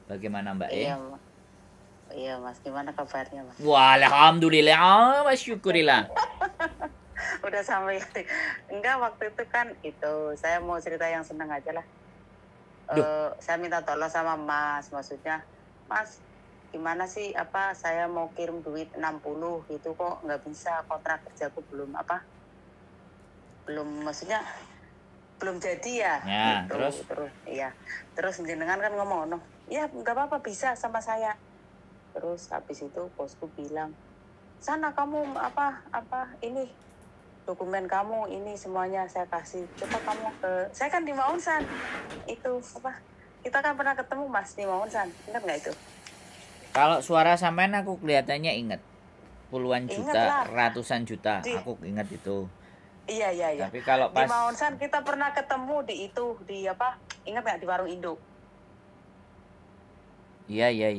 Bagaimana Mbak Iya, iya Mas, gimana kabarnya Mas? Wah, alhamdulillah, wa syukurillah. Udah sampai enggak, waktu itu kan itu saya mau cerita yang senang aja lah. Duh, Saya minta tolong sama Mas, maksudnya Mas gimana sih saya mau kirim duit 60 gitu kok nggak bisa, kontrak kerjaku belum maksudnya belum jadi ya, ya, gitu. terus Terus jenengan kan ngomong, "No, ya nggak apa-apa, bisa sama saya." Terus habis itu bosku bilang, "Sana kamu ini dokumen kamu ini semuanya saya kasih. Coba kamu saya kan di Maunsan. Itu kita kan pernah ketemu Mas di Maunsan. Ingat nggak itu?" kalau suara sampean aku kelihatannya inget. Puluhan Ingat juta, lah. ratusan juta, aku ingat itu. Iya. Tapi kalau Di pas Maunsan kita pernah ketemu di ingat nggak, di warung Indo? iya.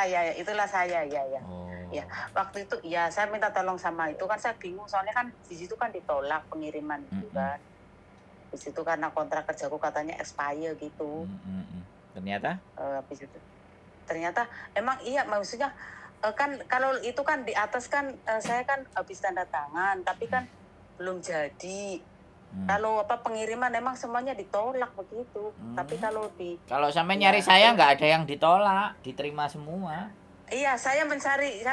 Ya, itulah saya, ya. Oh. Ya, waktu itu ya saya minta tolong sama itu kan, saya bingung soalnya kan di situ kan ditolak pengiriman itu kan. Di situ karena kontrak kerjaku katanya expire gitu. Ternyata? Habis itu ternyata emang iya, maksudnya kan kalau itu kan di atas kan saya kan habis tanda tangan, tapi kan belum jadi. Kalau pengiriman emang semuanya ditolak begitu. Tapi kalau sampai nyari saya nggak ada yang ditolak, diterima semua. Iya, saya mencari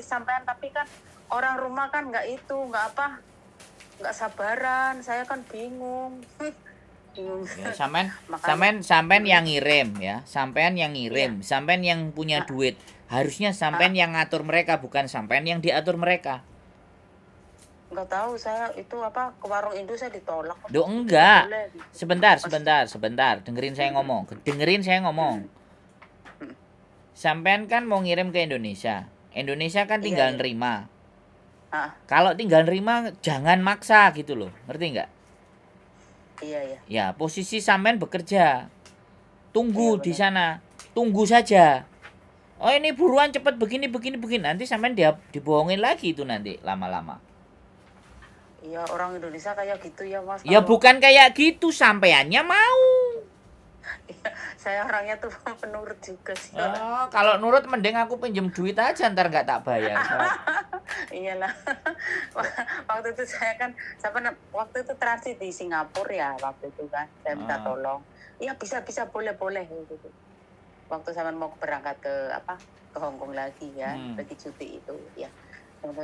sampean, tapi kan orang rumah kan nggak sabaran. Saya kan bingung. Ya, sampean yang ngirim ya, sampean yang ngirim, iya. Sampean yang punya duit. Harusnya sampean yang ngatur mereka, bukan sampean yang diatur mereka. Nggak tahu, saya itu ke warung Indo saya ditolak. Duh, enggak. Sebentar. Dengerin saya ngomong. Sampean kan mau ngirim ke Indonesia. Indonesia kan tinggal nerima. Kalau tinggal nerima jangan maksa gitu loh. Ngerti nggak? Iya. Ya, posisi sampean bekerja. Tunggu di sana. Tunggu saja. Oh, ini buruan cepet begini. Nanti sampean dibohongin lagi itu nanti lama-lama. Iya, orang Indonesia kayak gitu ya Mas. Ya bukan kayak gitu, sampeannya mau. Saya orangnya tuh penurut juga sih. Oh, kalau nurut mending aku pinjem duit aja, ntar nggak tak bayar. Iyalah. Waktu itu waktu itu transit di Singapura ya, waktu itu kan saya minta tolong. Iya, bisa boleh gitu. Waktu saya mau berangkat ke Hong Kong lagi ya, pergi cuti itu ya.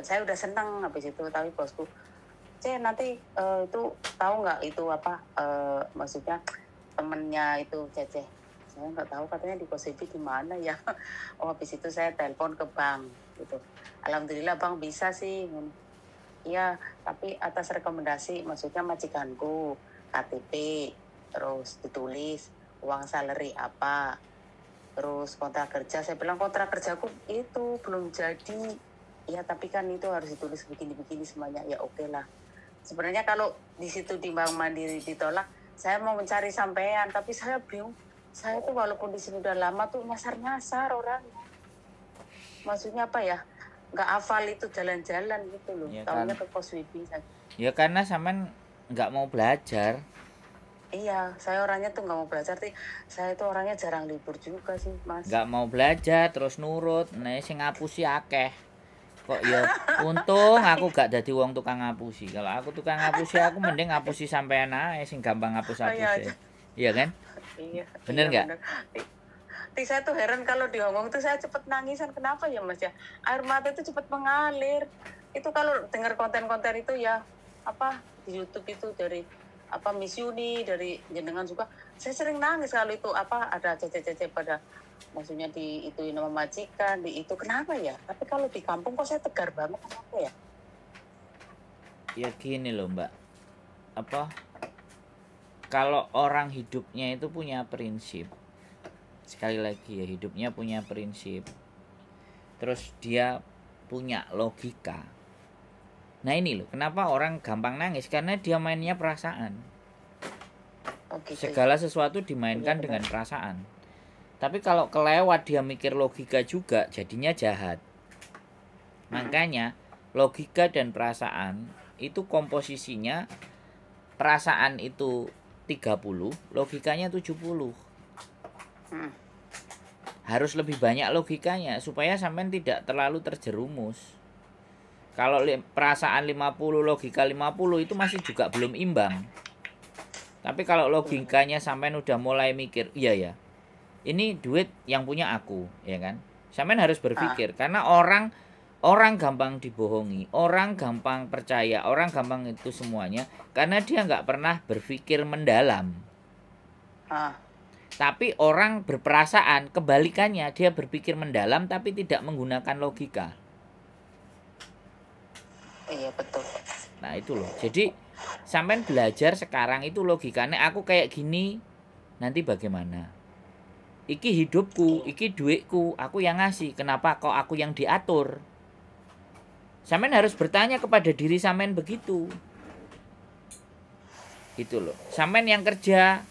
Saya udah senang habis itu, tapi bosku, nanti itu tahu nggak itu maksudnya temennya itu Cece. Saya nggak tahu, katanya di Kosebi di mana ya. Oh, habis itu saya telepon ke bank gitu. Alhamdulillah bank bisa sih. Iya, tapi atas rekomendasi, maksudnya majikanku, KTP, terus ditulis uang salary apa, terus kontrak kerja. Saya bilang kontrak kerjaku itu belum jadi. Ya, tapi kan itu harus ditulis begini semuanya. Ya oke lah. Sebenarnya kalau di situ di Bank Mandiri ditolak, saya mau mencari sampean, tapi saya bingung. Saya tuh walaupun di sini udah lama tuh nyasar orangnya. Maksudnya nggak hafal itu jalan-jalan gitu loh. Ya, tahunya ke Pos Wibi saja. Ya karena sampean nggak mau belajar. Iya, saya orangnya tuh nggak mau belajar. Saya tuh orangnya jarang libur juga sih, Mas. Nggak mau belajar terus nurut. Nah, sing ngapusi akeh. Kok ya untung aku gak dadi wong tukang ngapusi. Kalau aku tukang ngapusi, aku mending ngapusi sampean ae sing gampang ngapus-hapus. Iya kan? Iya. Bener nggak? Saya tuh heran kalau di Hongkong tuh saya cepet nangisan. Kenapa ya Mas ya? Air mata itu cepet mengalir. Itu kalau dengar konten-konten itu ya di YouTube itu dari Miss Yuni, dari jenengan juga. Saya sering nangis kalau itu ada cece-cece pada, maksudnya di itu nama majikan, di itu kenapa ya? Tapi kalau di kampung kok saya tegar banget, kenapa ya? Ya gini loh Mbak, kalau orang hidupnya itu punya prinsip, sekali lagi ya, hidupnya punya prinsip, terus dia punya logika. Nah ini loh, kenapa orang gampang nangis, karena dia mainnya perasaan. Segala sesuatu dimainkan dengan perasaan. Tapi kalau kelewat dia mikir logika juga, jadinya jahat. Makanya logika dan perasaan itu komposisinya, perasaan itu 30, logikanya 70. harus lebih banyak logikanya supaya sampean tidak terlalu terjerumus. Kalau perasaan 50 logika 50 itu masih juga belum imbang. Tapi kalau logikanya sampean udah mulai mikir, iya ya, ini duit yang punya aku, ya kan? Sampean harus berpikir karena orang gampang dibohongi, orang gampang percaya, orang gampang itu semuanya karena dia nggak pernah berpikir mendalam. Tapi orang berperasaan kebalikannya, dia berpikir mendalam tapi tidak menggunakan logika. Iya betul. Nah itu loh. Jadi sampean belajar sekarang itu logikanya aku kayak gini, nanti bagaimana? Iki hidupku, iki duitku, aku yang ngasih. Kenapa kok aku yang diatur? Sampean harus bertanya kepada diri sampean begitu. Gitu loh. Sampean yang kerja,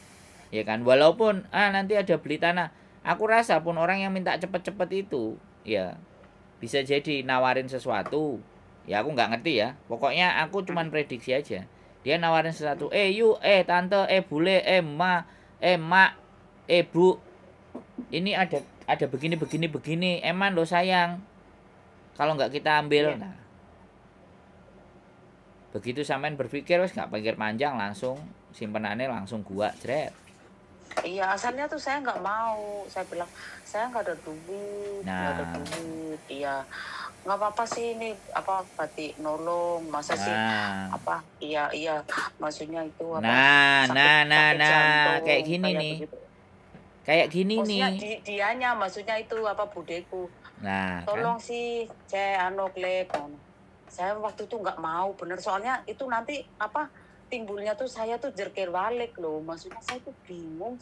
ya kan, walaupun nanti ada beli tanah, aku rasa pun orang yang minta cepet-cepet itu ya bisa jadi nawarin sesuatu, ya aku nggak ngerti ya, pokoknya aku cuman prediksi aja, dia nawarin sesuatu, yuk, tante, bule, mak, bu, ini ada begini, eman lo sayang, kalau nggak kita ambil. Nah begitu sampean berpikir wes nggak pikir panjang, langsung simpenannya langsung gua jret. Iya, asalnya tuh saya nggak mau. Saya bilang, saya nggak ada duit, nggak ada duit. Iya, nggak apa-apa sih ini apa berarti nolong, masa sih apa? Iya, maksudnya itu apa? Sakit kayak gini nih. Begitu. Kayak gini maksudnya nih. Dianya maksudnya itu apa budeku. Nah, tolong kan? Sih, saya saya waktu itu nggak mau bener soalnya itu nanti apa? Timbulnya tuh saya tuh jerkir balik loh, maksudnya saya tuh bingung.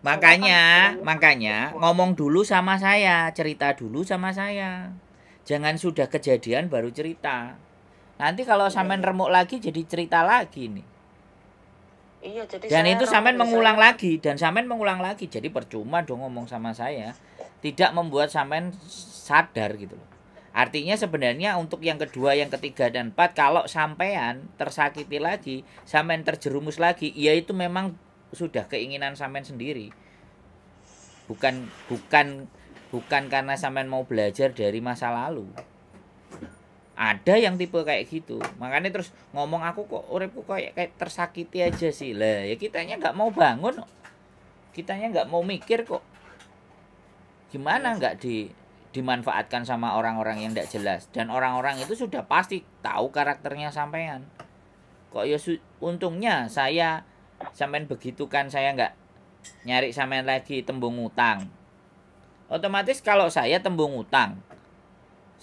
Makanya ngomong dulu sama saya, cerita dulu sama saya, jangan sudah kejadian baru cerita. Nanti kalau sampean remuk lagi jadi cerita lagi nih. Iya, jadi dan itu sampean mengulang lagi dan sampean mengulang lagi, jadi percuma dong ngomong sama saya, tidak membuat sampean sadar gitu loh. Artinya sebenarnya untuk yang kedua, yang ketiga, dan 4, kalau sampean tersakiti lagi, sampean terjerumus lagi, ya itu memang sudah keinginan sampean sendiri. Bukan karena sampean mau belajar dari masa lalu. Ada yang tipe kayak gitu. Makanya terus ngomong aku kok uripku kayak tersakiti aja sih. Lah ya kitanya nggak mau bangun. Kitanya nggak mau mikir kok. Gimana nggak dimanfaatkan sama orang-orang yang tidak jelas, dan orang-orang itu sudah pasti tahu karakternya sampean. Kok ya untungnya saya sampean begitu kan, saya nggak nyari sampean lagi tembung utang. Otomatis kalau saya tembung utang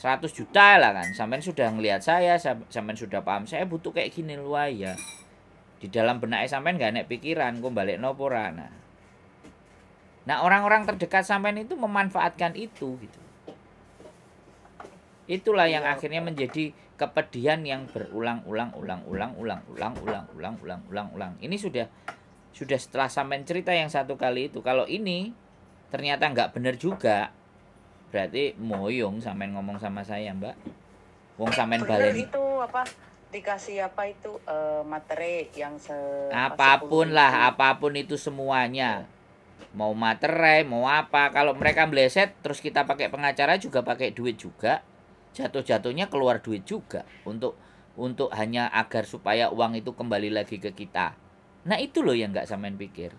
100 juta lah kan, sampean sudah ngelihat saya, sampean sudah paham saya butuh kayak gini luar ya. Di dalam benak sampean nggak nek pikiran kok balik nopo rana. Nah orang-orang terdekat sampean itu memanfaatkan itu gitu. Itulah yang akhirnya menjadi kepedihan yang berulang-ulang. Ini sudah setelah sampean cerita yang satu kali itu. Kalau ini ternyata nggak benar juga, berarti moyong sampean ngomong sama saya, Mbak. Wong sampean balen itu apa dikasih apa itu materi yang apapun itu semuanya. Mau materai, mau apa, kalau mereka meleset terus kita pakai pengacara juga pakai duit juga. Jatuh-jatuhnya keluar duit juga untuk hanya agar supaya uang itu kembali lagi ke kita. Nah itu loh yang nggak sampean pikir.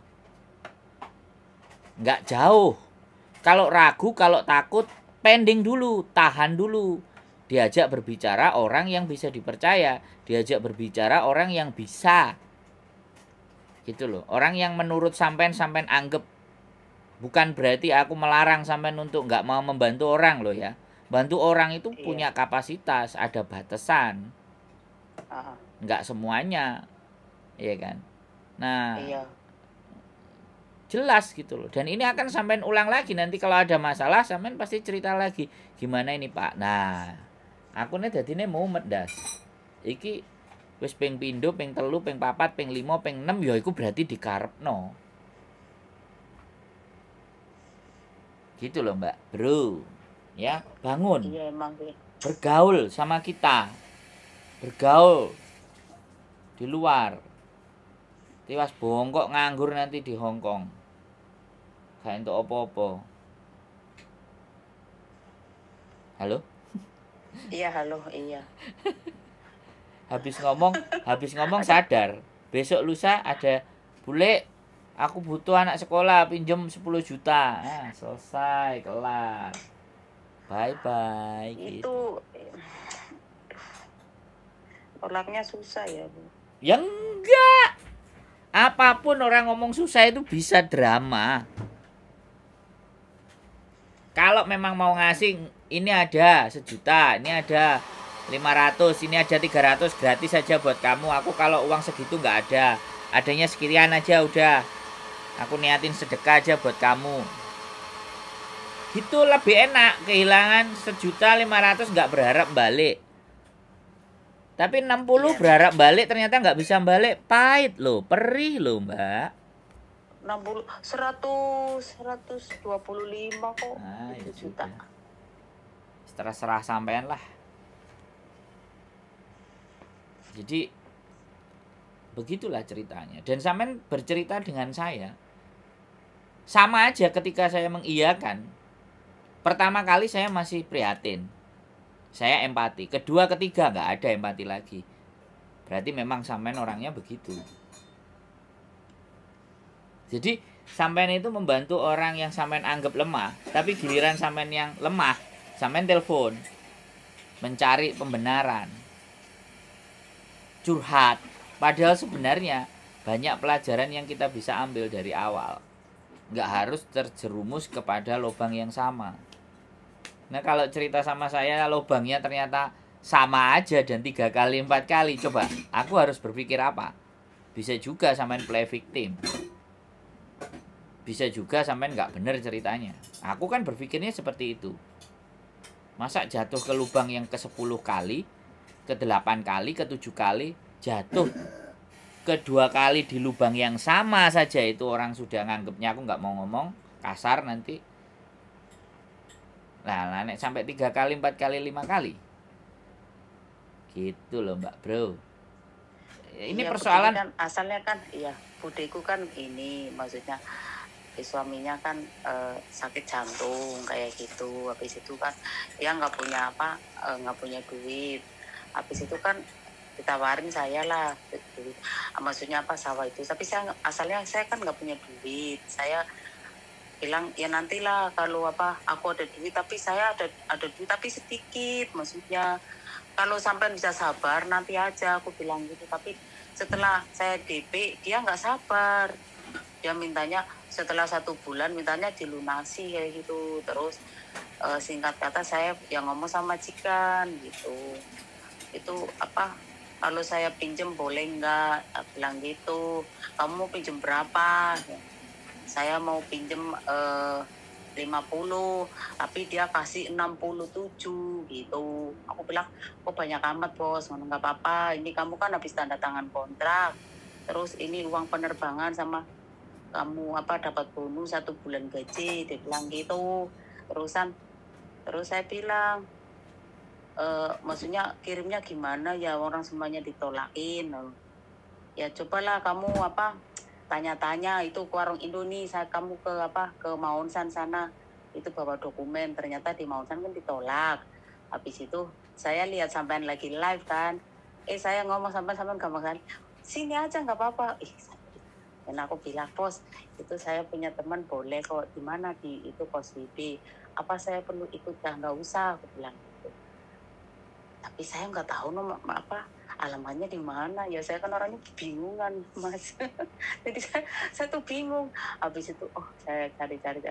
Nggak jauh. Kalau ragu, kalau takut, pending dulu, tahan dulu. Diajak berbicara orang yang bisa dipercaya, diajak berbicara orang yang bisa. Gitu loh. Orang yang menurut sampean anggap. Bukan berarti aku melarang sampean untuk nggak mau membantu orang loh ya. Bantu orang itu punya kapasitas, ada batasan. Nggak semuanya. Iya kan? Nah, jelas gitu loh. Dan ini akan sampean ulang lagi. Nanti kalau ada masalah, sampean pasti cerita lagi. Gimana ini Pak? Nah, aku nih dadine mau medas. Iki wis ping pindho, ping telu, ping papat, ping 5, ping 6, ya iku berarti dikarepno. Gitu loh Mbak, bro. Ya, bangun. Iya, emang. Bergaul sama kita. Bergaul di luar. Tiwas bongkok nganggur nanti di Hongkong. Gak entuk apa-apa. Halo? Iya, halo, iya. Habis ngomong sadar. Besok lusa ada, "Bule, aku butuh anak sekolah, pinjem 10 juta." Nah, selesai, kelar. Bye-bye gitu. Itu tolaknya susah ya, Bu. Ya enggak. Apapun orang ngomong susah itu bisa drama. Kalau memang mau ngasih, ini ada 1 juta, ini ada 500, ini ada 300, gratis saja buat kamu. Aku kalau uang segitu nggak ada. Adanya sekian aja udah. Aku niatin sedekah aja buat kamu. Gitu lebih enak. Kehilangan 1.500.000 nggak berharap balik. Tapi 60 Iya. berharap balik ternyata nggak bisa balik. Pahit loh, perih loh mbak. 60, 125 kok. Nah, ya 1 juta. sudah. Serah sampean lah. Jadi begitulah ceritanya. Dan sampean bercerita dengan saya. Sama aja ketika saya mengiyakan. Pertama kali saya masih prihatin. Saya empati. Kedua, ketiga nggak ada empati lagi. Berarti memang sampean orangnya begitu. Jadi sampean itu membantu orang yang sampean anggap lemah. Tapi giliran sampean yang lemah, sampean telepon. Mencari pembenaran. Curhat. Padahal sebenarnya banyak pelajaran yang kita bisa ambil dari awal. Nggak harus terjerumus kepada lubang yang sama. Nah kalau cerita sama saya lubangnya ternyata sama aja dan 3 kali 4 kali, coba aku harus berpikir apa? Bisa juga sampean play victim, bisa juga sampean nggak bener ceritanya. Aku kan berpikirnya seperti itu. Masa jatuh ke lubang yang ke 10 kali, ke 8 kali, ke 7 kali, jatuh kedua kali di lubang yang sama saja itu orang sudah nganggepnya, aku nggak mau ngomong kasar nanti. Nah, nek sampai 3 kali, 4 kali, 5 kali. Gitu loh Mbak Bro. Ini Iya, persoalan kan asalnya kan iya, budeku kan ini maksudnya suaminya kan sakit jantung kayak gitu. Habis itu kan dia nggak punya nggak punya duit. Habis itu kan ditawarin saya lah duit. Maksudnya sawah itu. Tapi asalnya saya kan nggak punya duit. Saya bilang ya nantilah kalau aku ada duit, tapi saya ada duit tapi sedikit, maksudnya kalau sampai bisa sabar nanti aja, aku bilang gitu. Tapi setelah saya DP dia nggak sabar, dia mintanya setelah 1 bulan mintanya dilunasi kayak gitu. Terus singkat kata saya yang ngomong sama majikan gitu, itu kalau saya pinjem boleh nggak, bilang gitu. Kamu mau pinjem berapa? Saya mau pinjem 50, tapi dia kasih 67 gitu. Aku bilang, kok banyak amat bos, nggak apa-apa, ini kamu kan habis tanda tangan kontrak, terus ini uang penerbangan sama kamu dapat bonus 1 bulan gaji, dia bilang gitu. Terus saya bilang, maksudnya kirimnya gimana ya, orang semuanya ditolakin. Ya cobalah kamu tanya-tanya itu ke warung Indonesia, kamu ke Maunsan sana, itu bawa dokumen, ternyata di Maunsan kan ditolak. Habis itu saya lihat sampean lagi live kan, saya ngomong sampean gampang, sini aja nggak apa-apa. Dan aku bilang, bos itu saya punya teman boleh kok, di mana di itu Pos BB, apa saya perlu ikut? Nggak usah, aku bilang gitu. Tapi saya nggak tahu nomor alamannya di mana ya, saya kan orangnya bingungan mas. Jadi saya tuh bingung. Habis itu saya cari-cari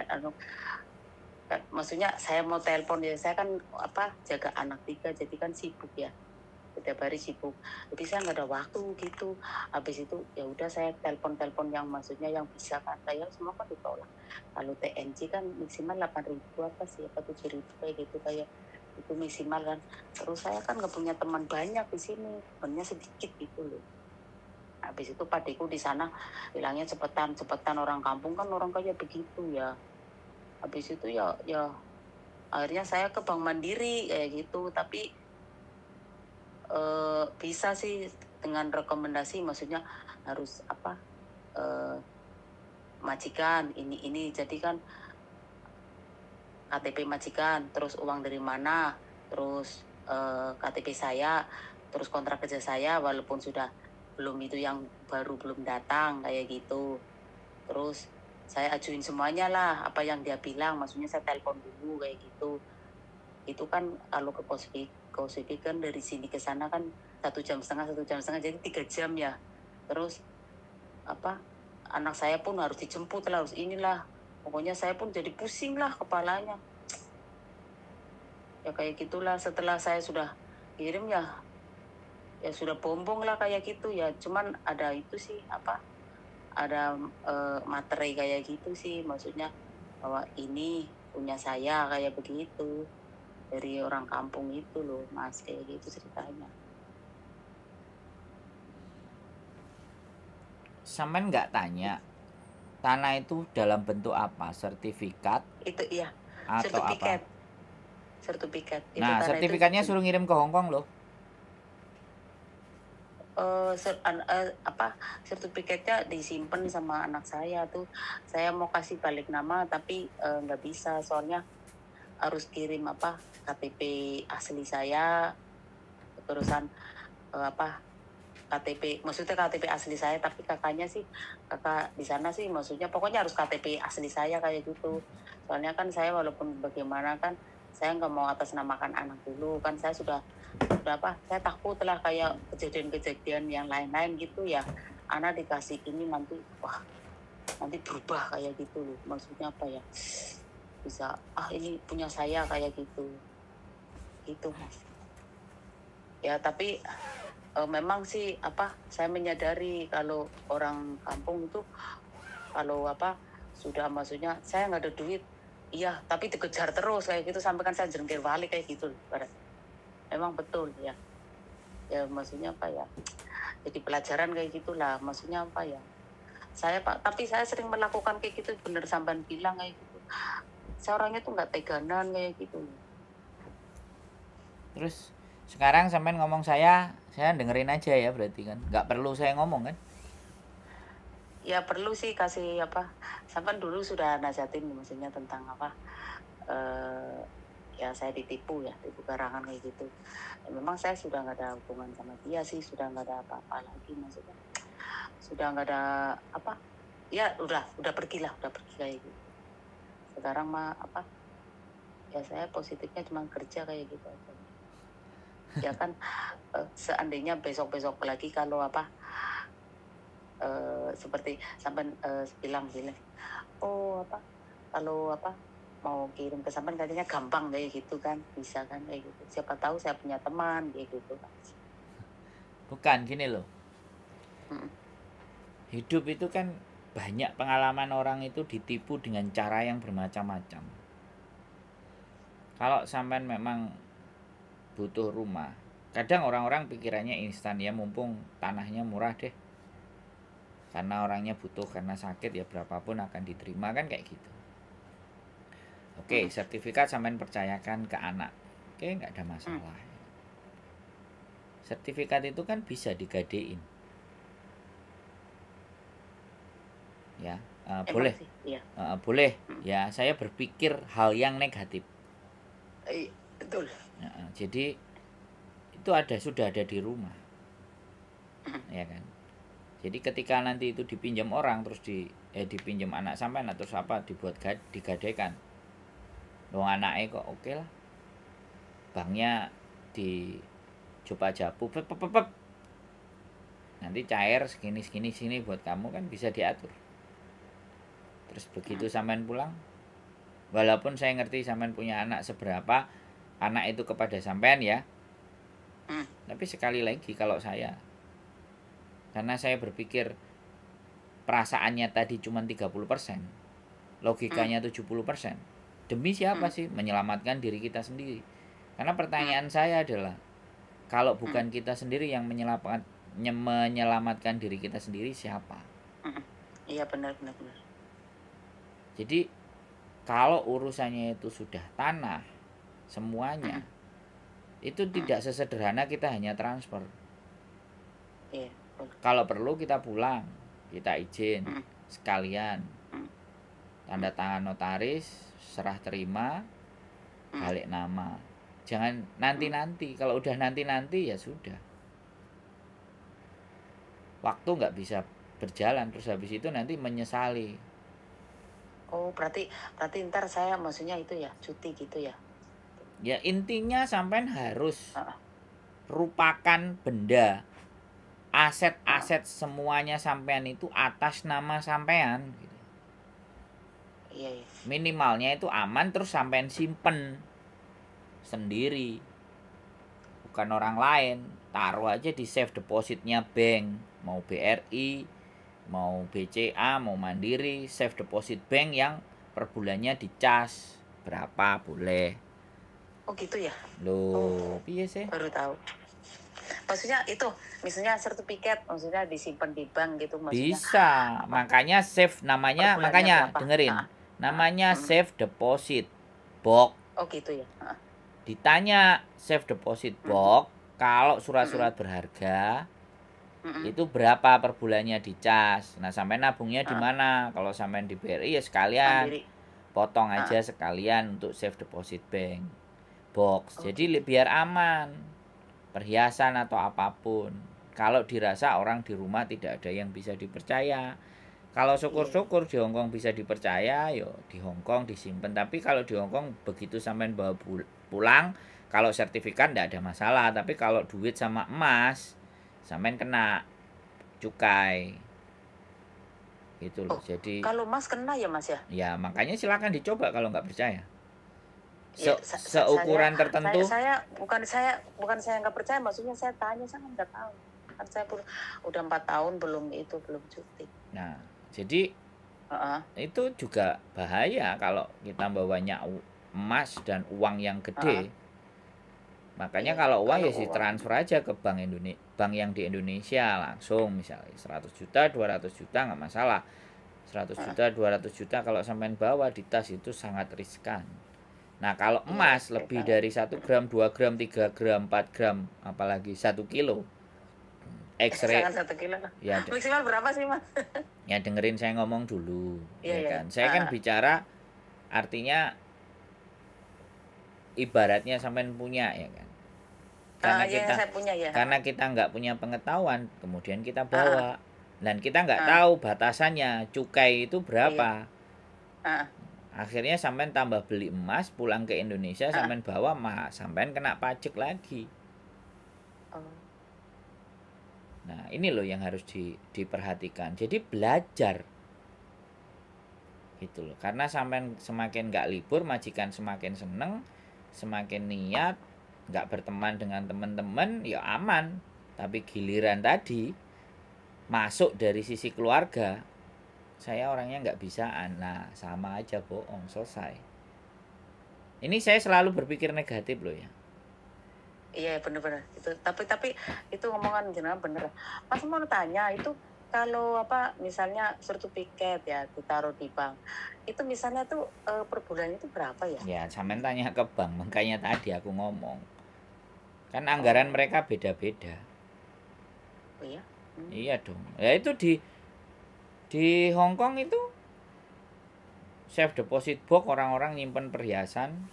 maksudnya saya mau telepon ya, saya kan jaga anak 3 jadi kan sibuk ya, setiap hari sibuk, jadi saya nggak ada waktu gitu. Habis itu ya udah saya telepon yang maksudnya yang bisa kan, saya semua kan ditolak. Kalau TNC kan maksimal 8.000 sih 7.000 kayak gitu, kayak itu maksimal kan. Terus saya kan nggak punya teman banyak di sini, temannya sedikit gitu loh. Habis itu padeku di sana bilangnya cepetan orang kampung kan orang kayak begitu ya. Habis itu ya akhirnya saya ke Bank Mandiri kayak gitu. Tapi bisa sih dengan rekomendasi, maksudnya harus majikan ini jadi kan KTP majikan, terus uang dari mana, terus KTP saya, terus kontrak kerja saya walaupun sudah belum, itu yang baru belum datang kayak gitu. Terus saya ajuin semuanya lah apa yang dia bilang, maksudnya saya telepon dulu kayak gitu. Itu kan kalau ke Kosvik kan dari sini ke sana kan 1,5 jam, jadi 3 jam ya. Terus apa, anak saya pun harus dijemput lah, harus inilah, pokoknya saya pun jadi pusing lah kepalanya. Ya kayak gitulah, setelah saya sudah kirim ya sudah bombong lah kayak gitu ya. Cuman ada itu sih apa, ada materi kayak gitu sih, maksudnya bahwa ini punya saya kayak begitu dari orang kampung itu loh Mas, kayak gitu ceritanya. Sampean nggak tanya tanah itu dalam bentuk apa? Sertifikat Itu iya, atau apa? sertifikat itu Nah, tanah sertifikatnya itu suruh ngirim ke Hong Kong loh. sertifikatnya disimpan sama anak saya tuh. Saya mau kasih balik nama tapi nggak bisa, soalnya harus kirim apa, KTP asli saya, terusan KTP, maksudnya KTP asli saya, tapi kakak di sana sih, maksudnya pokoknya harus KTP asli saya kayak gitu. Soalnya kan saya walaupun bagaimana kan saya nggak mau atas namakan anak dulu kan, saya sudah saya takut lah kayak kejadian-kejadian yang lain-lain gitu ya, anak dikasih ini nanti nanti berubah kayak gitu loh, maksudnya apa ya, bisa ini punya saya kayak gitu Mas. Ya tapi memang sih saya menyadari kalau orang kampung itu kalau sudah, maksudnya saya nggak ada duit, iya tapi dikejar terus kayak gitu sampai kan saya jengkel balik kayak gitu. Memang betul ya maksudnya jadi pelajaran kayak gitulah, maksudnya tapi saya sering melakukan kayak gitu, bener sampean bilang kayak gitu, saya orangnya tuh nggak teganan kayak gitu. Terus sekarang sampean ngomong saya dengerin aja ya, berarti kan nggak perlu saya ngomong kan? Ya perlu sih kasih sampean dulu sudah nasihatin maksudnya tentang ya saya tipu garangan kayak gitu. Memang saya sudah nggak ada hubungan sama dia sih, sudah nggak ada apa-apa lagi, maksudnya sudah nggak ada ya udah pergi kayak gitu. Sekarang mah ya saya positifnya cuma kerja kayak gitu aja. Ya kan seandainya besok lagi kalau seperti sampai bilang kalau mau kirim ke sampean katanya gampang kayak gitu kan, bisa kan kayak gitu, siapa tahu saya punya teman kayak gitu kan. Bukan gini loh, hidup itu kan banyak pengalaman orang itu ditipu dengan cara yang bermacam-macam. Kalau sampean memang butuh rumah, kadang orang-orang pikirannya instan ya, mumpung tanahnya murah deh, karena orangnya butuh, karena sakit ya berapapun akan diterima kan kayak gitu. Oke, sertifikat sampean percayakan ke anak, oke nggak ada masalah. Sertifikat itu kan bisa digadein ya, boleh iya. Boleh ya, saya berpikir hal yang negatif. Betul. Jadi itu sudah ada di rumah ya kan. Jadi ketika nanti itu dipinjam orang, terus dipinjam anak sampean atau dibuat digadaikan, dong anaknya kok oke lah, banknya dicoba japu nanti cair segini buat kamu kan bisa diatur. Terus begitu sampean pulang, walaupun saya ngerti sampean punya anak seberapa anak itu kepada sampean ya, tapi sekali lagi kalau saya, karena saya berpikir perasaannya tadi cuma 30%, logikanya 70%. Demi siapa sih? Menyelamatkan diri kita sendiri. Karena pertanyaan saya adalah, kalau bukan kita sendiri yang menyelamatkan diri kita sendiri, siapa? Iya benar. Jadi kalau urusannya itu sudah tanah semuanya, itu tidak sesederhana kita hanya transfer. Kalau perlu kita pulang, kita izin sekalian. tanda tangan notaris, serah terima, balik nama. Jangan nanti-nanti. Kalau udah nanti-nanti ya sudah. Waktu nggak bisa berjalan, terus habis itu nanti menyesali. Oh, berarti ntar saya maksudnya itu ya, cuti gitu ya. Ya intinya sampean harus Heeh. rupakan benda, aset-aset semuanya sampean itu atas nama sampean gitu. Iya, iya. Minimalnya itu aman, terus sampean simpen sendiri, bukan orang lain. Taruh aja di safe depositnya bank, mau BRI, mau BCA, mau Mandiri. Safe deposit bank yang per bulannya dicas berapa boleh. Oh gitu ya. Loh, piye sih? Baru tahu. Maksudnya itu, misalnya sertifikat, maksudnya disimpan di bank gitu maksudnya. Bisa, makanya safe namanya, Per bulannya makanya berapa? dengerin, namanya Hmm. safe deposit box. Oh gitu ya. Ditanya safe deposit box, kalau surat-surat berharga itu berapa per bulannya dicas. Nah, sampai nabungnya di mana? Kalau sampai di BRI ya sekalian Mandiri. potong aja sekalian untuk safe deposit bank box. Jadi biar aman. Perhiasan atau apapun. Kalau dirasa orang di rumah tidak ada yang bisa dipercaya. Kalau syukur-syukur di Hongkong bisa dipercaya, yo di Hongkong disimpan. Tapi kalau di Hongkong begitu sampean bawa pulang, kalau sertifikat tidak ada masalah. Tapi kalau duit sama emas, sampean kena cukai. Gitu loh. Jadi kalau emas kena ya Mas ya? Ya makanya silakan dicoba kalau nggak percaya. Ya, Seukuran tertentu. Bukan saya nggak percaya, maksudnya saya tanya, saya nggak tahu. Kan saya udah 4 tahun belum cuti. Nah, jadi itu juga bahaya kalau kita bawanya emas dan uang yang gede. Makanya kalau uang ya sih transfer aja ke bank Indonesia, bank yang di Indonesia langsung, misalnya 100 juta, 200 juta nggak masalah. 100 juta, 200 juta kalau sampean bawa di tas itu sangat riskan. Nah, kalau emas lebih dari 1 gram, 2 gram, 3 gram, 4 gram, apalagi 1 kilo. X-ray. Jangan 1 kilo. Ya, maksimal berapa sih, Mas? Ya dengerin saya ngomong dulu, ya kan. Iya. Saya kan bicara artinya ibaratnya sampean punya, ya kan. Karena kita nggak punya pengetahuan, kemudian kita bawa. Dan kita nggak tahu batasannya, cukai itu berapa. Akhirnya sampean tambah beli emas, pulang ke Indonesia, sampean bawa, sampean kena pajak lagi. Nah, ini loh yang harus diperhatikan. Jadi belajar. Gitu loh. Karena sampean semakin nggak libur, majikan semakin seneng, semakin niat, nggak berteman dengan teman-teman, ya aman. Tapi giliran tadi masuk dari sisi keluarga, saya orangnya nggak bisaan. Nah, sama aja bohong, selesai. Ini saya selalu berpikir negatif loh ya. Iya, benar-benar. Itu tapi itu ngomongan jenengan bener. Mas mau tanya, itu kalau misalnya sertifikat ya ditaruh di bank, itu misalnya tuh per bulan itu berapa ya? Ya, sampean tanya ke bank, makanya tadi aku ngomong. Kan anggaran mereka beda-beda. Oh iya? Iya dong. Ya itu di Hong Kong itu safe deposit box, orang-orang nyimpen perhiasan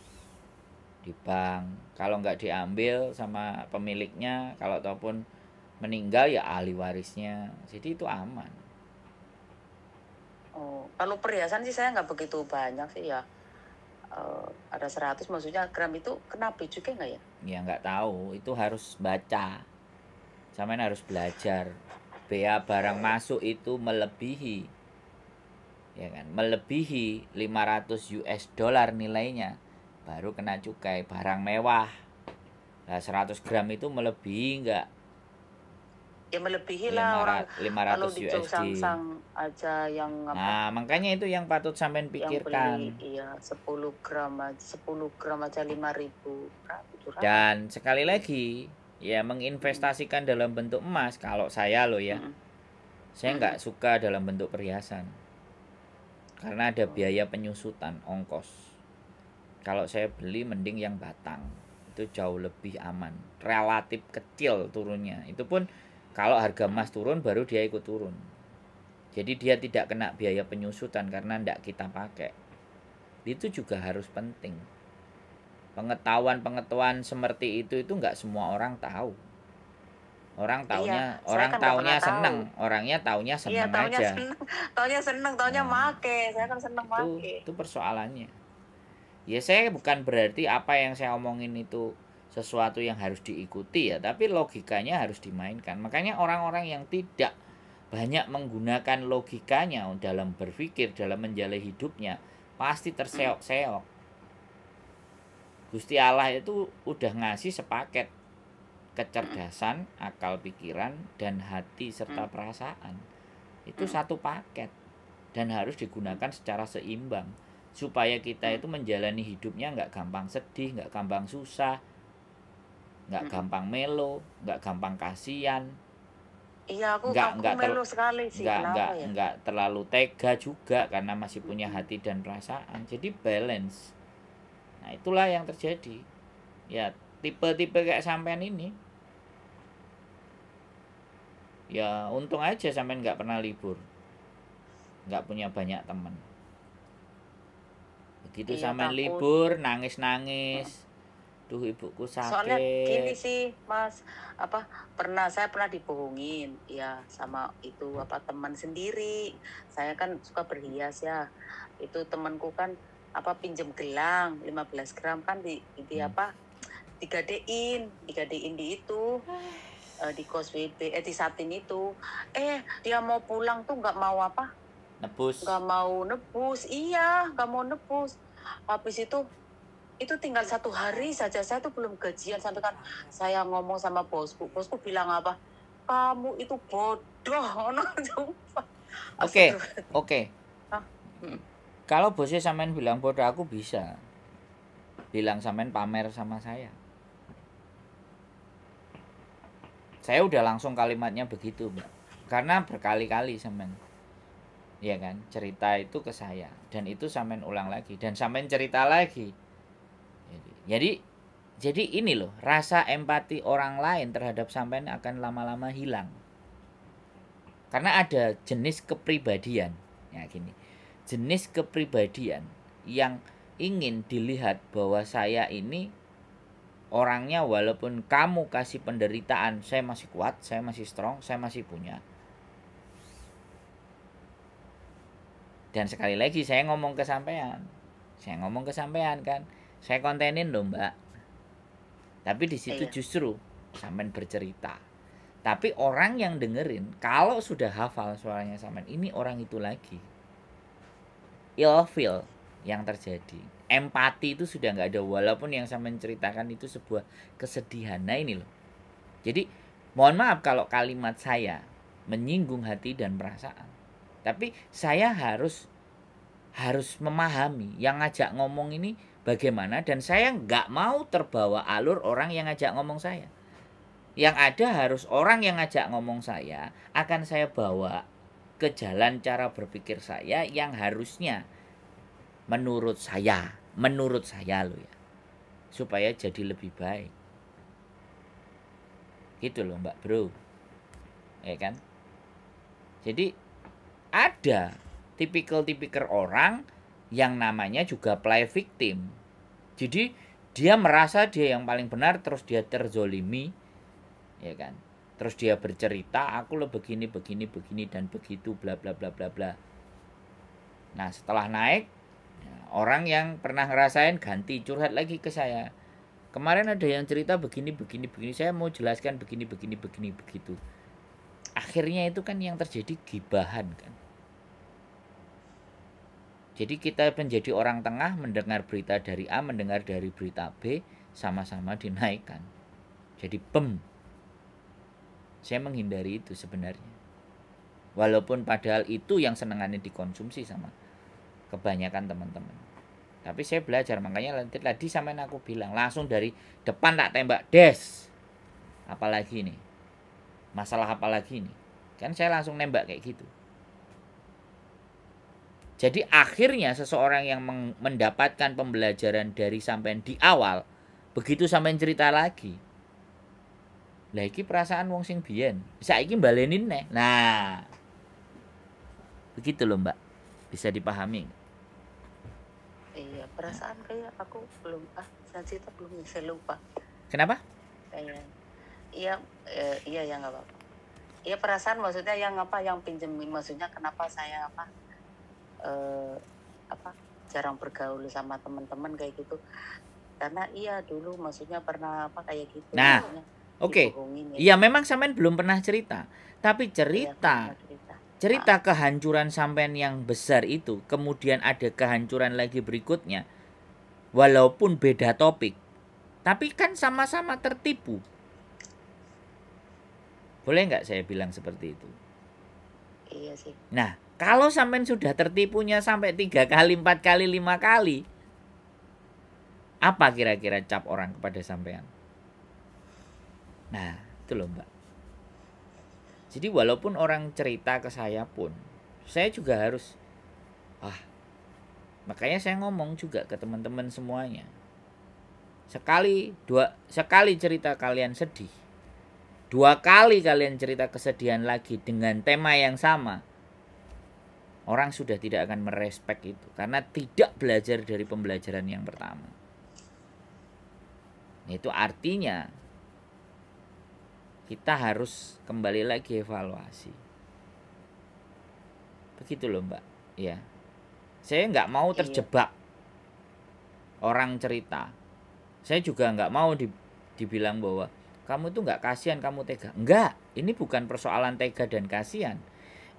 di bank. Kalau nggak diambil sama pemiliknya, kalau ataupun meninggal ya ahli warisnya. Jadi itu aman. Oh, kalau perhiasan sih saya nggak begitu banyak sih ya. Ada 100, maksudnya gram itu kena cukai nggak ya? Ya nggak tahu, itu harus baca. Sampean harus belajar. Bea barang masuk itu melebihi, ya kan, melebihi 500 US dollar nilainya, baru kena cukai. Barang mewah, nah 100 gram itu melebihi enggak? Ya melebihi lah, orang 500 kalau di USD Sang aja yang Nah, makanya itu yang patut sampean pikirkan. Yang beli, iya, 10 gram aja 5.000. Dan sekali lagi, ya menginvestasikan dalam bentuk emas, kalau saya loh ya, saya nggak suka dalam bentuk perhiasan. Karena ada biaya penyusutan, ongkos. Kalau saya beli mending yang batang, itu jauh lebih aman, relatif kecil turunnya. Itu pun kalau harga emas turun baru dia ikut turun. Jadi dia tidak kena biaya penyusutan karena tidak kita pakai. Itu juga harus penting. Pengetahuan seperti itu nggak semua orang tahu. Orang Iya, taunya, saya orang kan nggak pernah taunya tahu. seneng, orangnya taunya Iya, seneng taunya aja. seneng, taunya seneng, taunya Nah, make. Saya kan seneng make. itu persoalannya. Ya saya bukan berarti apa yang saya omongin itu sesuatu yang harus diikuti ya, tapi logikanya harus dimainkan. Makanya orang-orang yang tidak banyak menggunakan logikanya dalam berpikir, dalam menjalani hidupnya, pasti terseok-seok. Gusti Allah itu udah ngasih sepaket kecerdasan, akal pikiran, dan hati serta perasaan. Itu satu paket dan harus digunakan secara seimbang supaya kita itu menjalani hidupnya nggak gampang sedih, nggak gampang susah, nggak gampang melo, nggak gampang kasihan. Iya, aku melu sekali sih. Kenapa ya? Nggak terlalu tega juga karena masih punya hati dan perasaan. Jadi balance. Nah itulah yang terjadi. Ya tipe-tipe kayak sampean ini. Ya untung aja sampean nggak pernah libur, nggak punya banyak teman. Begitu Iya, sampean takut. libur nangis-nangis. Duh ibuku sakit. Soalnya gini sih, Mas, saya pernah dibohongin ya sama itu teman sendiri. Saya kan suka berhias ya. Itu temanku kan pinjem gelang 15 gram kan digadein di itu di kos WB di Satin itu. Dia mau pulang tuh nggak mau Nebus. nggak mau nebus. Iya, nggak mau nebus. Habis itu tinggal 1 hari saja, saya tuh belum gajian, sampai kan saya ngomong sama bosku bilang apa, kamu itu bodoh. Oke. Kalau bosnya sampean bilang bodoh, aku bisa bilang sampean pamer sama saya udah langsung kalimatnya begitu, Mbak, karena berkali-kali sampean ya kan cerita itu ke saya, dan itu sampean ulang lagi dan sampean cerita lagi. Jadi ini loh, rasa empati orang lain terhadap sampean akan lama-lama hilang. Karena ada jenis kepribadian, ya gini. Jenis kepribadian yang ingin dilihat bahwa saya ini orangnya walaupun kamu kasih penderitaan, saya masih kuat, saya masih strong, saya masih punya. Dan sekali lagi saya ngomong ke sampean kan, saya kontenin loh, Mbak. Tapi di situ justru sampean bercerita. Tapi orang yang dengerin kalau sudah hafal suaranya sampean, ini orang itu lagi. Ilfeel yang terjadi. Empati itu sudah nggak ada, walaupun yang sampean ceritakan itu sebuah kesedihan. Nah ini loh. Jadi mohon maaf kalau kalimat saya menyinggung hati dan perasaan. Tapi saya harus memahami yang ngajak ngomong ini bagaimana, dan saya nggak mau terbawa alur orang yang ngajak ngomong saya. Yang ada harus orang yang ngajak ngomong saya akan saya bawa ke jalan cara berpikir saya yang harusnya menurut saya loh ya, supaya jadi lebih baik. Gitu loh Mbak Bro, ya kan? Jadi ada tipikal orang yang namanya juga play victim. Jadi dia merasa dia yang paling benar, terus dia terzolimi, ya kan? Terus dia bercerita, aku lo begini dan begitu, bla bla bla bla bla. Nah setelah naik, orang yang pernah ngerasain ganti curhat lagi ke saya. Kemarin ada yang cerita begini, saya mau jelaskan begini begitu. Akhirnya itu kan yang terjadi gibahan kan. Jadi kita menjadi orang tengah, mendengar berita dari A, mendengar dari berita B, sama-sama dinaikkan. Jadi saya menghindari itu sebenarnya. Walaupun padahal itu yang senengannya dikonsumsi sama kebanyakan teman-teman. Tapi saya belajar, makanya tadi sampai aku bilang langsung dari depan tak tembak des. Apalagi nih? Masalah apalagi nih? Kan saya langsung nembak kayak gitu. Jadi akhirnya seseorang yang mendapatkan pembelajaran dari sampean di awal, begitu sampean cerita lagi, lah iki perasaan wong sing biyen, saiki balenin neh. Nah, Begitu loh Mbak. Bisa dipahami? Iya, perasaan kayak aku belum cerita belum bisa lupa. Kenapa? Kayak iya iya ya nggak apa-apa. Iya perasaan maksudnya yang pinjemin, maksudnya kenapa saya jarang bergaul sama teman-teman kayak gitu. Karena iya dulu maksudnya pernah kayak gitu. Nah, oke. Iya memang sampean belum pernah cerita. Tapi cerita kehancuran sampean yang besar itu, kemudian ada kehancuran lagi berikutnya, walaupun beda topik, tapi kan sama-sama tertipu. Boleh nggak saya bilang seperti itu? Iya sih. Nah, kalau sampean sudah tertipunya sampai 3 kali, 4 kali, 5 kali, apa kira-kira cap orang kepada sampean? Nah, itu loh Mbak. Jadi walaupun orang cerita ke saya pun, saya juga harus makanya saya ngomong juga ke teman-teman semuanya. Sekali cerita kalian sedih, 2 kali kalian cerita kesedihan lagi dengan tema yang sama, orang sudah tidak akan merespek itu karena tidak belajar dari pembelajaran yang pertama. Itu artinya kita harus kembali lagi evaluasi. Begitu loh Mbak. Ya, saya nggak mau terjebak orang cerita. Saya juga nggak mau dibilang bahwa kamu itu nggak kasihan, kamu tega. Enggak, ini bukan persoalan tega dan kasihan.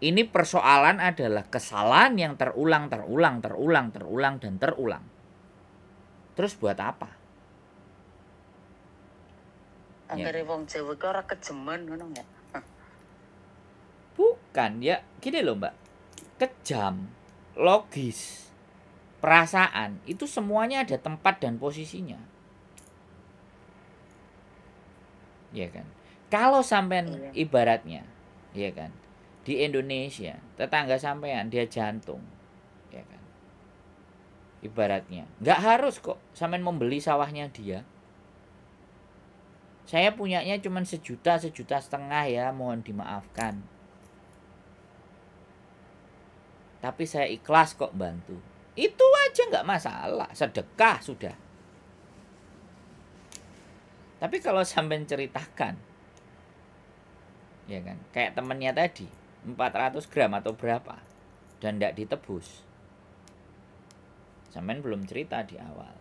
Ini persoalan adalah kesalahan yang terulang dan terulang. Terus buat apa? Anggere wong Jawa ki ora kejemen ngono enggak? Bukan, ya gini loh Mbak. Kejam, logis, perasaan itu semuanya ada tempat dan posisinya. Ya kan? Kalau sampean ibaratnya, ya kan? Di Indonesia, tetangga sampean dia jantung, ya kan? Ibaratnya, nggak harus kok sampean membeli sawahnya dia. Saya punyanya cuma 1 juta, 1,5 juta ya, mohon dimaafkan. Tapi saya ikhlas kok bantu. Itu aja nggak masalah, sedekah sudah. Tapi kalau sampai ceritakan, ya kan, kayak temennya tadi, 400 gram atau berapa, dan nggak ditebus, sampean belum cerita di awal.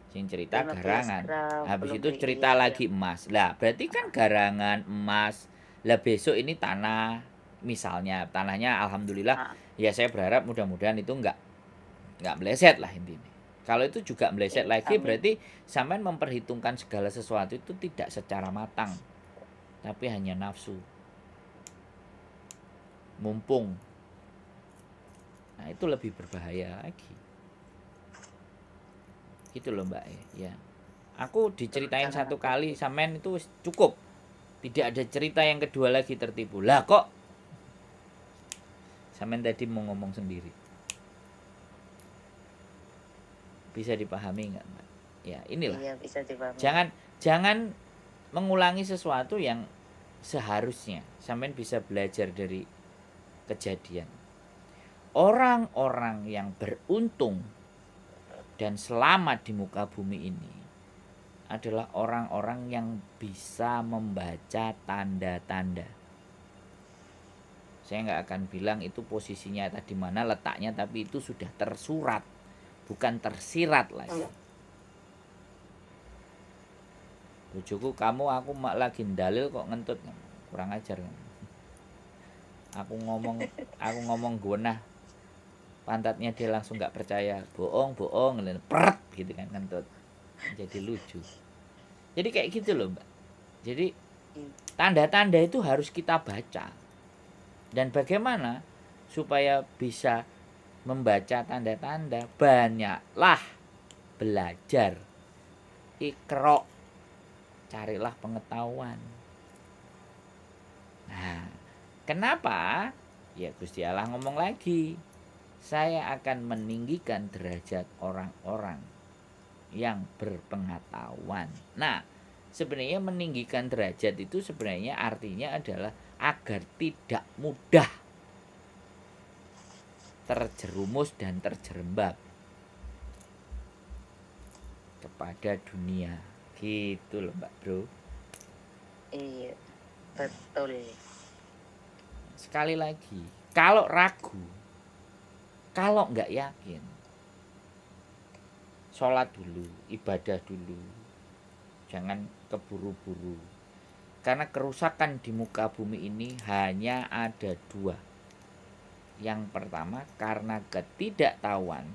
Sing cerita garangan, habis itu cerita lagi emas. Lah berarti kan garangan emas. Lah besok ini tanah, misalnya tanahnya alhamdulillah, ya saya berharap mudah-mudahan itu enggak meleset lah intinya. Kalau itu juga meleset lagi, berarti sampean memperhitungkan segala sesuatu itu tidak secara matang, tapi hanya nafsu, mumpung. Nah itu lebih berbahaya lagi. Gitu loh Mbak ya. Aku diceritain 1 kali sampean itu cukup. Tidak ada cerita yang kedua lagi tertipu. Lah kok sampean tadi mau ngomong sendiri. Bisa dipahami enggak Mbak? Ya, inilah. Iya, bisa dipahami. Jangan mengulangi sesuatu yang seharusnya sampean bisa belajar dari kejadian. Orang-orang yang beruntung dan selamat di muka bumi ini adalah orang-orang yang bisa membaca tanda-tanda. Saya nggak akan bilang itu posisinya tadi mana letaknya, tapi itu sudah tersurat, bukan tersirat lagi. Bojoku kamu aku lagi dalil kok ngentut, kurang ajar. Aku ngomong gonah, pantatnya dia langsung nggak percaya, bohong peret gitu kan, ngentut. Jadi lucu. Jadi kayak gitu loh Mbak. Jadi tanda-tanda itu harus kita baca. Dan bagaimana supaya bisa membaca tanda-tanda? Banyaklah belajar, Iqra, carilah pengetahuan. Nah, kenapa? Ya Gusti Allah ngomong lagi, saya akan meninggikan derajat orang-orang yang berpengetahuan. Nah, sebenarnya meninggikan derajat itu sebenarnya artinya adalah agar tidak mudah terjerumus dan terjerembab kepada dunia. Gitu loh Mbak Bro. Iya, betul. Sekali lagi, kalau ragu, kalau nggak yakin, sholat dulu, ibadah dulu, jangan keburu-buru. Karena kerusakan di muka bumi ini hanya ada dua. Yang pertama karena ketidaktahuan,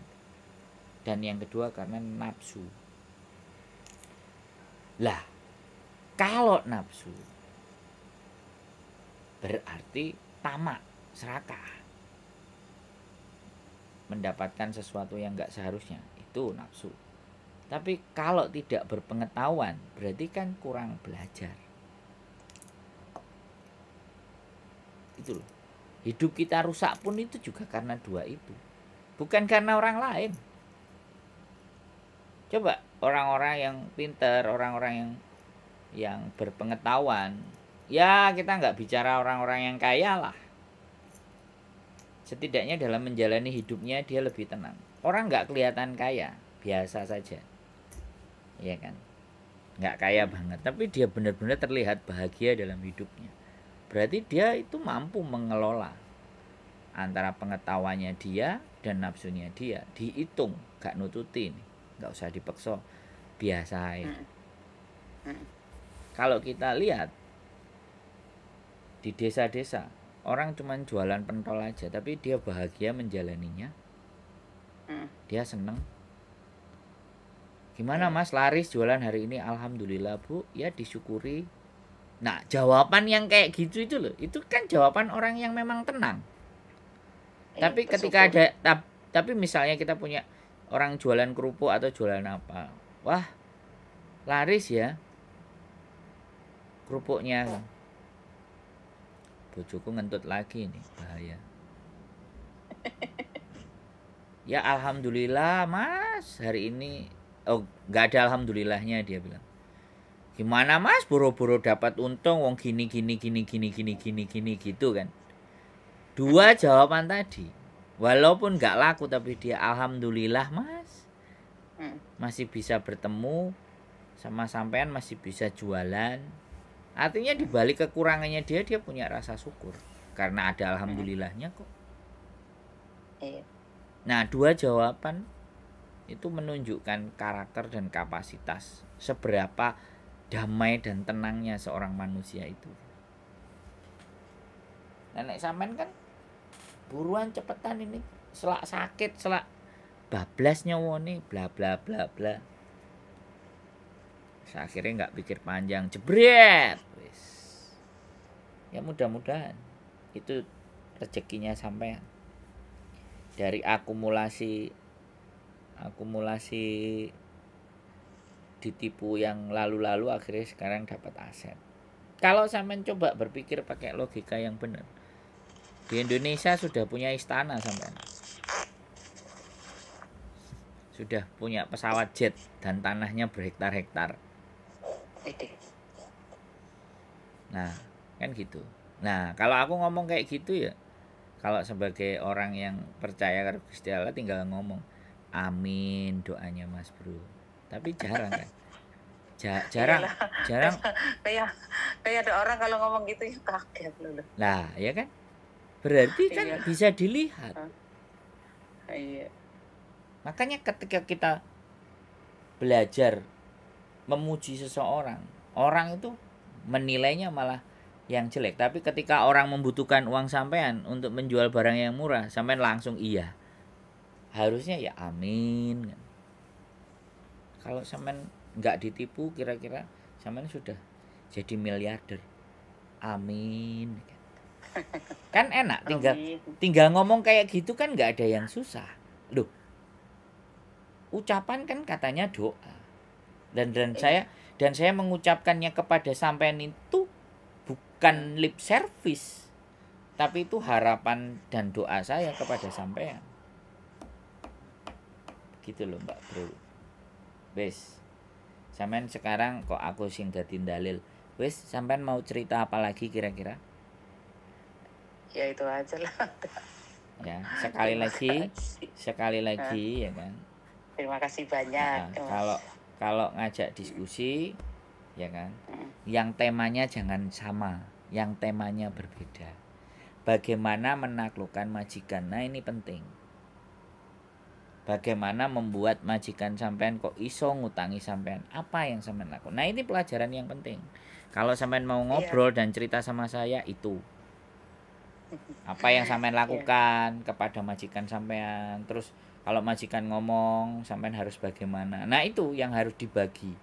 dan yang kedua karena nafsu. Lah, kalau nafsu berarti tamak, serakah, mendapatkan sesuatu yang nggak seharusnya, itu nafsu. Tapi kalau tidak berpengetahuan, berarti kan kurang belajar. Itu loh. Hidup kita rusak pun itu juga karena dua itu. Bukan karena orang lain. Coba orang-orang yang pintar, orang-orang yang berpengetahuan, ya kita nggak bicara orang-orang yang kaya lah. Setidaknya dalam menjalani hidupnya dia lebih tenang. Orang nggak kelihatan kaya, biasa saja. Iya kan? Nggak kaya banget, tapi dia benar-benar terlihat bahagia dalam hidupnya. Berarti dia itu mampu mengelola antara pengetahuannya dia dan nafsunya dia. Dihitung, gak nututin, gak usah dipaksa, biasa ya. Kalau kita lihat di desa-desa, orang cuma jualan pentol aja, tapi dia bahagia menjalaninya. Dia seneng. Gimana Mas, laris jualan hari ini? Alhamdulillah Bu, ya disyukuri. Nah, jawaban yang kayak gitu itu loh, itu kan jawaban orang yang memang tenang. Tapi ketika ada, tapi misalnya kita punya orang jualan kerupuk atau jualan apa, wah laris ya kerupuknya, bojoku ngentut lagi nih, bahaya. Ya Alhamdulillah Mas, hari ini, oh nggak ada alhamdulillahnya, dia bilang. Gimana Mas, boro-boro dapat untung, wong gini gitu kan. Dua jawaban tadi, walaupun nggak laku tapi dia alhamdulillah Mas, masih bisa bertemu sama sampean, masih bisa jualan. Artinya dibalik kekurangannya dia punya rasa syukur karena ada alhamdulillahnya kok. Nah, dua jawaban itu menunjukkan karakter dan kapasitas seberapa damai dan tenangnya seorang manusia itu. Nenek sampean kan buruan cepetan ini, selak sakit, selak bablas nyawone, bla bla bla bla. Akhirnya nggak pikir panjang, jebret. Ya mudah-mudahan itu rezekinya sampean. Dari akumulasi ditipu yang lalu-lalu, akhirnya sekarang dapat aset. Kalau sampean coba berpikir pakai logika yang benar, di Indonesia sudah punya istana sampean, sudah punya pesawat jet dan tanahnya berhektar-hektar. Nah kan gitu. Nah kalau aku ngomong kayak gitu ya, kalau sebagai orang yang percaya kepada Gusti Allah tinggal ngomong amin doanya Mas Bro. Tapi jarang kan, jarang kayak ada orang kalau ngomong gitu ya kaget loh. Lah ya kan, berarti kan bisa dilihat. Iya. Makanya ketika kita belajar memuji seseorang, orang itu menilainya malah yang jelek. Tapi ketika orang membutuhkan uang sampean untuk menjual barang yang murah, sampean langsung iya, harusnya ya amin. Kalau sampean nggak ditipu, kira-kira sampean sudah jadi miliarder, amin. Kan enak, tinggal ngomong kayak gitu kan, nggak ada yang susah loh. Ucapan kan katanya doa, dan saya mengucapkannya kepada sampean itu bukan lip service, tapi itu harapan dan doa saya kepada sampean. Gitu loh Mbak Bro. Wes, sampean sekarang kok aku sing dadi dalil. Wes, sampean mau cerita apa lagi kira-kira? Ya itu aja lah. Ya, Terima kasih. sekali Nah, lagi ya kan. terima kasih banyak, Mas. Kalau kalau ngajak diskusi ya kan, Mm. yang temanya jangan sama, yang temanya berbeda. Bagaimana menaklukkan majikan, nah ini penting. Bagaimana membuat majikan sampean kok iso ngutangi sampean, apa yang sampean lakukan. Nah ini pelajaran yang penting. Kalau sampean mau Iya, ngobrol dan cerita sama saya, itu apa yang sampean iya. lakukan kepada majikan sampean. Terus kalau majikan ngomong, sampean harus bagaimana. Nah itu yang harus dibagi.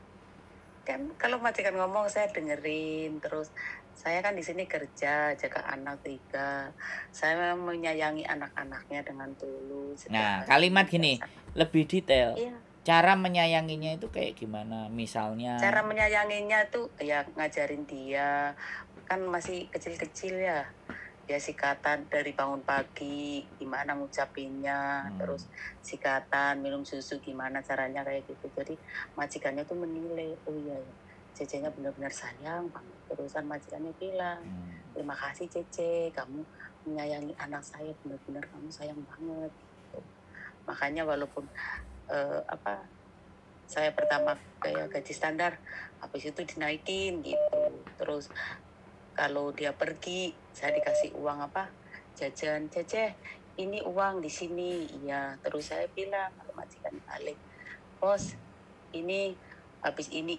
Kan kalau majikan ngomong saya dengerin, terus saya kan di sini kerja jaga anak 3. Saya memang menyayangi anak-anaknya dengan tulus setiap Nah, kalimat hari. gini, lebih detail. Iya, Cara menyayanginya itu kayak gimana? cara Misalnya, menyayanginya tuh ya ngajarin dia, kan masih kecil-kecil ya. Dia sikatan dari bangun pagi, gimana ngucapinnya, hmm, terus sikatan, minum susu gimana caranya kayak gitu. Jadi majikannya tuh menilai, oh iya ya, Cecenya benar-benar sayang banget. Terusan majikannya bilang, hmm, terima kasih Cece, kamu menyayangi anak saya, benar-benar kamu sayang banget. Gitu. Makanya walaupun apa saya pertama kayak gaji standar, habis itu dinaikin gitu. Terus kalau dia pergi, saya dikasih uang apa? Jajan, Cece, ini uang di sini. Iya, terus saya bilang kalau majikan balik, bos, ini habis ini,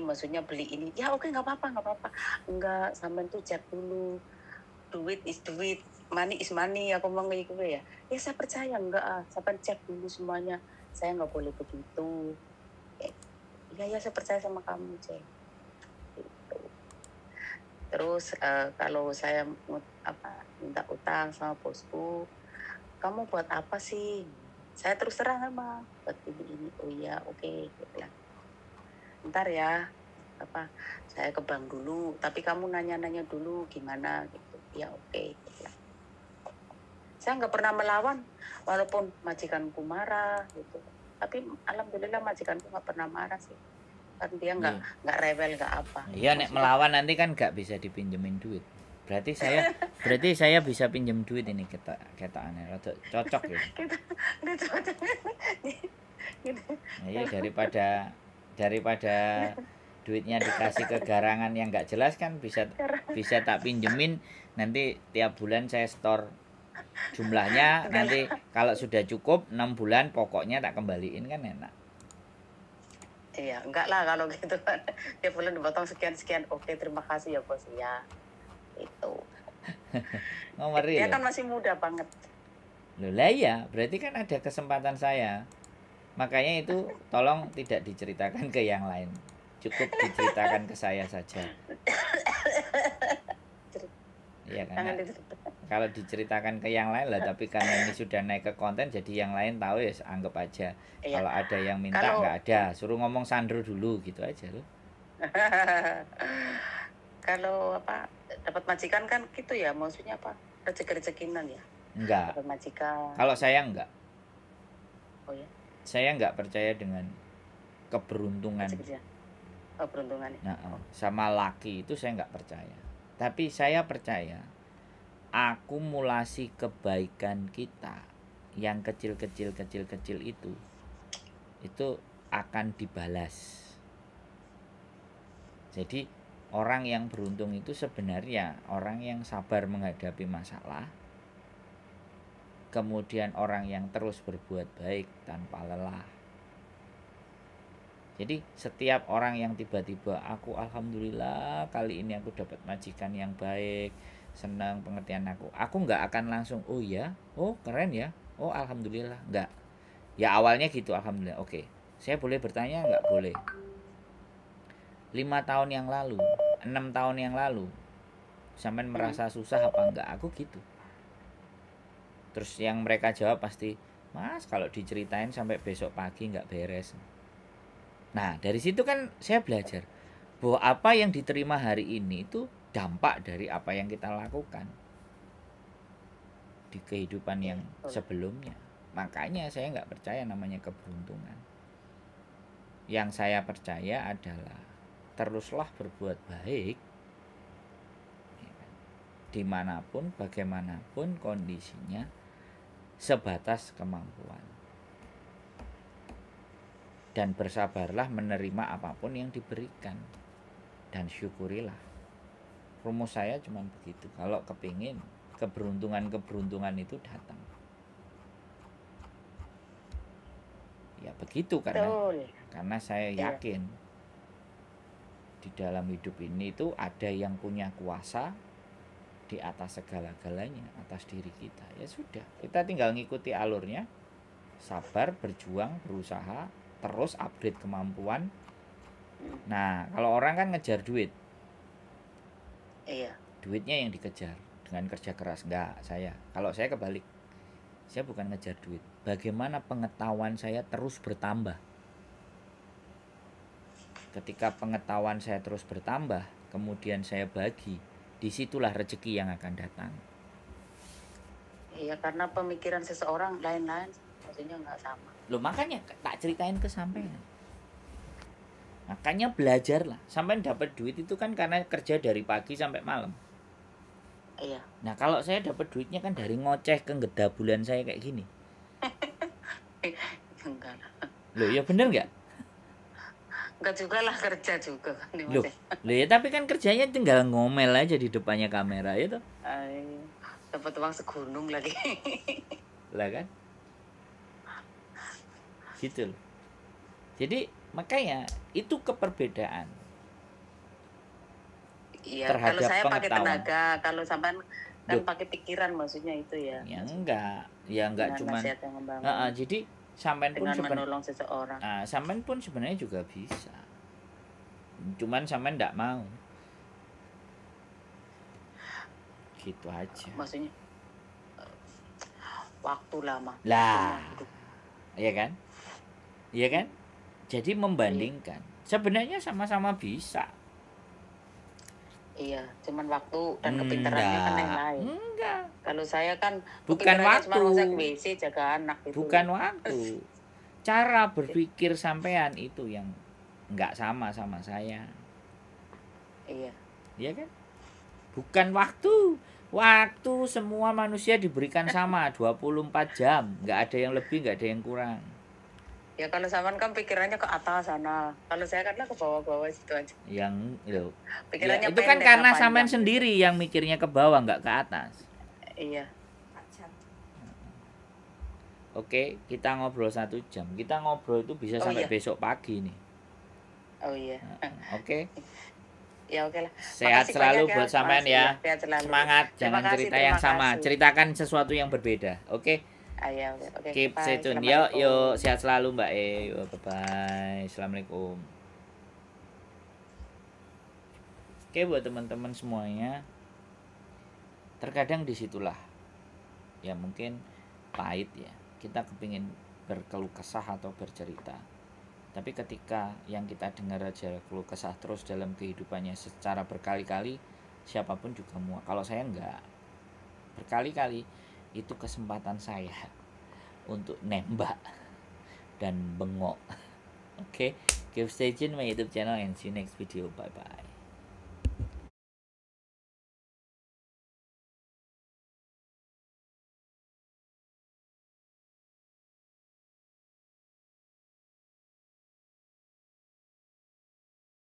maksudnya beli ini. Ya oke, nggak apa-apa, nggak apa-apa. Enggak, sampean tuh cek dulu. Duit is duit, money is money. Aku mau kayak gitu ya. Ya saya percaya, enggak sampean cek dulu semuanya. Saya nggak boleh begitu. Iya, ya saya percaya sama kamu, Cek. Gitu. Terus kalau saya minta utang sama bosku, kamu buat apa sih? Saya terus terang emang buat ini. Oh iya, oke. Dia bilang, ntar ya, saya ke bank dulu. Tapi kamu nanya-nanya dulu gimana gitu. Ya oke. Dia bilang. Saya nggak pernah melawan, walaupun majikanku marah gitu. Tapi alhamdulillah majikanku nggak pernah marah sih. Kan dia iya. nggak rewel nggak apa. Iya, nek Maksudnya melawan nanti kan nggak bisa dipinjemin duit. Berarti saya bisa pinjem duit ini kita aneh, rada cocok ya. kita gitu, gitu. Nah, iya daripada duitnya dikasih ke garangan yang nggak jelas kan bisa bisa tak pinjemin, nanti tiap bulan saya store jumlahnya, Enggak nanti lah. kalau sudah cukup 6 bulan pokoknya tak kembaliin kan enak. Iya, enggak lah kalau gitu kan. Dia bulan dipotong sekian-sekian. Oke, terima kasih ya bos ya. Itu. Ngomeri Dia loh. kan masih muda banget. Loh lah ya, berarti kan ada kesempatan saya. Makanya itu tolong tidak diceritakan ke yang lain. Cukup diceritakan ke saya saja. Iya Jangan karena diceritakan. kalau diceritakan ke yang lain lah, tapi karena ini sudah naik ke konten jadi yang lain tahu ya anggap aja. Iya. Kalau ada yang minta Kalau nggak ada, suruh ngomong Sandro dulu gitu aja loh. kalau dapat majikan kan gitu ya, maksudnya rezeki-rezekinan ya. Enggak. Dapat majikan. Kalau saya enggak. Oh ya, Saya enggak percaya dengan keberuntungan. rezeki. Oh, peruntungan ya. Nah, sama laki itu saya enggak percaya. Tapi saya percaya akumulasi kebaikan kita yang kecil-kecil itu akan dibalas. Jadi orang yang beruntung itu sebenarnya orang yang sabar menghadapi masalah, kemudian orang yang terus berbuat baik tanpa lelah. Jadi setiap orang yang tiba-tiba aku alhamdulillah kali ini aku dapat majikan yang baik, senang pengertian aku nggak akan langsung oh ya, oh keren ya, oh alhamdulillah, nggak. Ya awalnya gitu alhamdulillah, oke. Saya boleh bertanya nggak? Boleh. 5 tahun yang lalu, 6 tahun yang lalu, sampean merasa susah apa enggak? Aku gitu. Terus yang mereka jawab pasti, Mas kalau diceritain sampai besok pagi nggak beres. Nah dari situ kan saya belajar bahwa apa yang diterima hari ini itu dampak dari apa yang kita lakukan di kehidupan yang sebelumnya. Makanya saya nggak percaya namanya keberuntungan. Yang saya percaya adalah teruslah berbuat baik dimanapun bagaimanapun kondisinya, sebatas kemampuan. Dan bersabarlah menerima apapun yang diberikan. Dan syukurilah. Rumus saya cuma begitu. Kalau kepingin keberuntungan itu datang. Ya begitu karena saya yakin di dalam hidup ini itu ada yang punya kuasa di atas segala-galanya, atas diri kita. Ya sudah, kita tinggal ngikuti alurnya, sabar, berjuang, berusaha, terus upgrade kemampuan. Nah, kalau orang kan ngejar duit, duitnya yang dikejar dengan kerja keras. Enggak, kalau saya kebalik, saya bukan ngejar duit. Bagaimana pengetahuan saya terus bertambah. Ketika pengetahuan saya terus bertambah, kemudian saya bagi, disitulah rezeki yang akan datang. Iya, karena pemikiran seseorang lain-lain, maksudnya nggak sama. Loh, makanya tak ceritain ke sampean. Makanya belajarlah. Sampean dapat duit itu kan karena kerja dari pagi sampai malam. Iya. Nah, kalau saya dapat duitnya kan dari ngoceh ke gedabulan saya kayak gini. Enggak lah. Loh, ya bener nggak? Enggak juga lah, kerja juga kan. Loh ya tapi kan kerjanya tinggal ngomel aja di depannya kamera itu. Dapat uang segunung lagi. Lah kan? Gitu loh. Jadi makanya itu keperbedaan. Iya, terhadap kalau saya pakai pengetahuan. tenaga, kalau sampean kan pakai pikiran maksudnya itu ya. Ya enggak cuman. Jadi sampean pun menolong seseorang. Sampean pun sebenarnya juga bisa. Cuman sampean enggak mau. Gitu aja. Maksudnya waktu lama. Lah. Iya kan? Iya kan? Jadi membandingkan. Sebenarnya sama-sama bisa. Iya, cuman waktu dan kepintarannya kan yang lain. Enggak. Kalau saya kan bukan waktu. Cuma masak WC, jaga anak gitu. Bukan waktu. Cara berpikir sampean itu yang enggak sama saya. Iya. Iya kan? Bukan waktu. Waktu semua manusia diberikan sama 24 jam. Enggak ada yang lebih, enggak ada yang kurang. Ya kalau sampean kan pikirannya ke atas sana. Kalau saya kan ke bawah-bawah situ aja. Pikirannya itu kan karena sampean sendiri yang mikirnya ke bawah, enggak ke atas. Iya. Oke, kita ngobrol 1 jam. Kita ngobrol itu bisa sampai besok pagi nih. Oh iya. Oke. Ya oke lah. Sehat selalu buat sampean ya. Semangat, jangan cerita yang sama. Ceritakan sesuatu yang berbeda. Oke. Okay. Keep stay tune. Yuk, sehat selalu Mbak E. Bye-bye. Assalamualaikum. Oke, buat teman-teman semuanya, terkadang disitulah ya mungkin pahit ya. Kita kepingin berkeluh kesah atau bercerita. Tapi ketika yang kita dengar aja keluh kesah terus dalam kehidupannya secara berkali-kali, siapapun juga muak. Kalau saya enggak. Berkali-kali itu kesempatan saya untuk nembak dan bengok. Oke, keep stay tune my YouTube channel and see you next video. Bye bye.